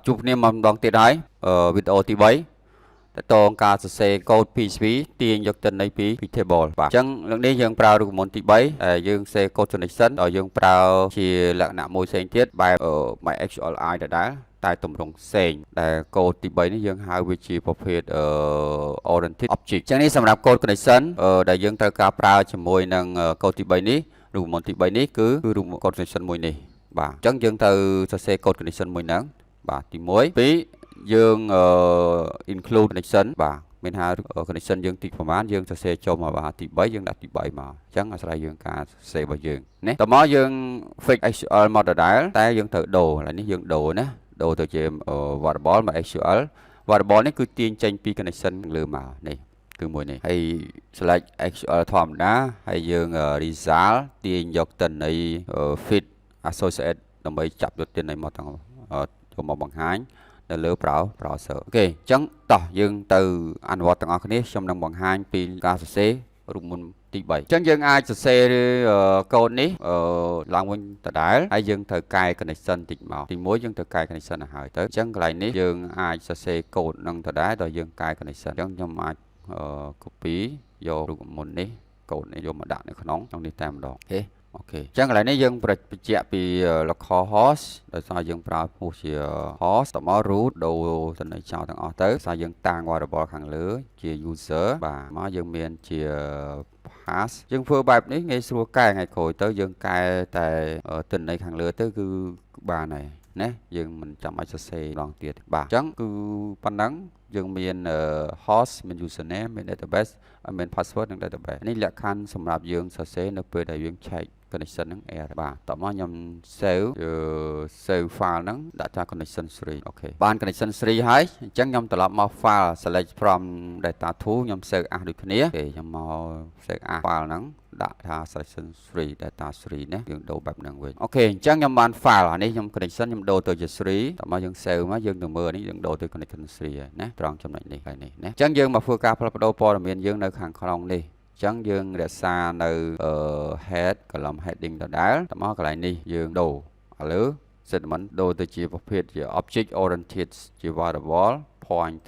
ជួបគ្នាមកម្ដងទៀតហើយវីដេអូទី3តកងការសរសេរកូដ PHP ទាញយកទិន្នន័យពី table បាទអញ្ចឹងលើកនេះយើងប្រើរូបមន្តទី3ដែលយើងសេកូដ connection ឲ្យយើងប្រើជាលក្ខណៈមួយផ្សេងទៀតបែប mysqli ដដែលតែទម្រង់ផ្សេងដែលកូដទី3នេះយើងហៅវាជាប្រភេទoriented object អញ្ចឹងនេះសម្រាប់កូដ connection ដែលយើងត្រូវការប្រើជាមួយនឹងកូដទី3នេះរូបមន្តទី3នេះគឺរូបមន្តកូដ connection មួយនេះបាទអញ្ចឹងយើងត្រូវសរសេរកូដ connection មួយហ្នឹងបាទទី1 2យើងinclude connection បាទមានហៅ connection យើងទីប្រមាណយើងសរសេរចូលមកបាទទី3យើងដាក់ទី3មកអញ្ចឹងអាស្រ័យយើងការសរសេររបស់យើងណាតមកយើង fix SQL មកដដែលតែយើងត្រូវដូរឥឡូវនេះយើងដូរណាដូរទៅជា variable មក SQL variable នេះគឺទាញចេញពី connection លើមកនេះគឺមួយនេះហើយ select SQL ធម្មតាហើយយើង result ទាញយកទិន្នន័យ fit associate ដើម្បីចាប់យកទិន្នន័យមកទាំងចូលមកបង្ហាញនៅលើ browser អូខេអញ្ចឹងតោះយើងទៅអនុវត្តទាំងអស់គ្នាខ្ញុំនឹងបង្ហាញពីការសរសេររូបមន្តទី3អញ្ចឹងយើងអាចសរសេរកូដនេះឡើងវិញដដែលហើយយើងត្រូវកែ connection តិចមកទី1យើងត្រូវកែ connection ឲ្យហើយទៅអញ្ចឹងកន្លែងនេះយើងអាចសរសេរកូដនឹងដដែលដល់យើងកែ connection អញ្ចឹងខ្ញុំអាច copy យករូបមន្តនេះកូដនេះយកមកដាក់នៅក្នុងនេះតែម្ដងអូខេអញ្ចឹងកន្លែងនេះយើងបញ្ជាក់ពី local host ដោយសារយើងប្រើឈ្មោះជា host តមក root ដូរទិន្នន័យចោលទាំងអស់ទៅសារយើងតាំង variable ខាងលើជា user បាទមកយើងមានជា pass យើងធ្វើបែបនេះងាយស្រួលកែថ្ងៃក្រោយទៅយើងកែតែទិន្នន័យខាងលើទៅគឺបានហើយណាយើងមិនចាំបាច់សរសេរម្ដងទៀតបាទអញ្ចឹងគឺប៉ុណ្ណឹងយើងមាន host មាន username មាន database មាន password និង database នេះលក្ខខណ្ឌសម្រាប់យើងសរសេរនៅពេលដែលយើងឆែក connection ហ្នឹង error បាទតោះមកខ្ញុំ save file ហ្នឹងដាក់ថា connection 3អូខេបាន connection 3ហើយអញ្ចឹងខ្ញុំត្រឡប់មក file select from data to ខ្ញុំ save as ដូចគ្នាអូខេខ្ញុំមក save as file ហ្នឹងដាក់ថា selection 3 data 3ណាយើងដូរបែបហ្នឹងវិញអូខេអញ្ចឹងខ្ញុំបាន file អានេះខ្ញុំ connection ខ្ញុំដូរទៅជា3តោះមកយើង save មកយើងទៅមើលនេះយើងដូរទៅ connection 3ហើយណាត្រង់ចំណុចនេះហើយនេះណាអញ្ចឹងយើងមកធ្វើការផ្លាស់ប្ដូរព័ត៌មានយើងនៅខាងក្នុងនេះអញ្ចឹងយើងរក្សានៅ head column heading ដដែលតមកកន្លែងនេះយើងដូរឥឡូវ statement ដូរទៅជាប្រភេទជា object oriented ជា variable point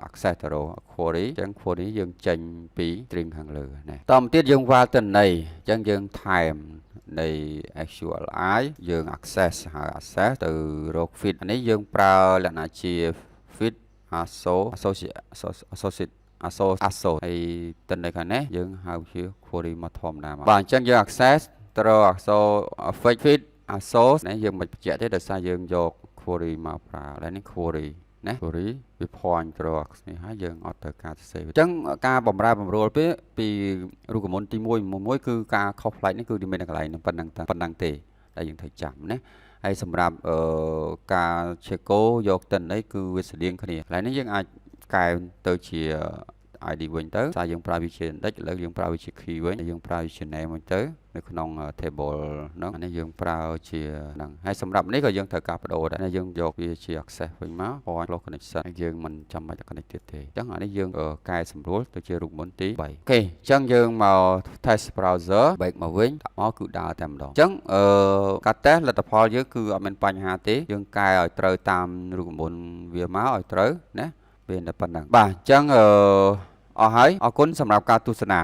access to query អញ្ចឹង query យើងចេញពី string ខាងលើណាតមកទៀតយើងវាលទិន្នន័យអញ្ចឹងយើងថែមនៃ SQLi យើង access ហើយ access ទៅរក fit អានេះយើងប្រើលក្ខណៈជា fit associate ហើយទិន្នន័យខាងនេះយើងហៅជា query មកធម្មតាមកបាទអញ្ចឹងយើង access ទៅរកអក្សរ fit associate នេះយើងមិនបញ្ជាក់ទេដោយសារយើងយក query មកប្រើឥឡូវនេះ query ណា query វា point ទៅរកនេះហើយយើងអត់ទៅការសរសេរអញ្ចឹងការបំរែបំរួលពីរូបមន្តទី1គឺការខុសផ្លែកនេះគឺមាននៅកន្លែងនឹងប៉ុណ្ណឹងទេដែលយើងត្រូវចាំណាហើយសម្រាប់ការ check យកទិន្នន័យគឺវាស្តៀងគ្នាកន្លែងនេះយើងអាចកែទៅជា ID វិញទៅតែយើងប្រើវាជា index ឥឡូវយើងប្រើវាជា key វិញយើងប្រើវាជា name វិញទៅនៅក្នុង table ហ្នឹងអានេះយើងប្រើជាហ្នឹងហើយសម្រាប់នេះក៏យើងត្រូវការបដូរដែរយើងយកវាជា access វិញមក point close connection យើងមិនចាំបាច់ connect ទៀតទេអញ្ចឹងអានេះយើងកែសម្រួលទៅជារូបមន្តទី3អូខេអញ្ចឹងយើងមក test browser បែកមកវិញដាក់មកគឺដើរតែម្ដងអញ្ចឹងការ test លទ្ធផលយើងគឺអត់មានបញ្ហាទេយើងកែឲ្យត្រូវតាមរូបមន្តវាមកឲ្យត្រូវណាវាតែប៉ុណ្ណឹងបាទអញ្ចឹងអស់ហើយអរគុណសម្រាប់ការទស្សនា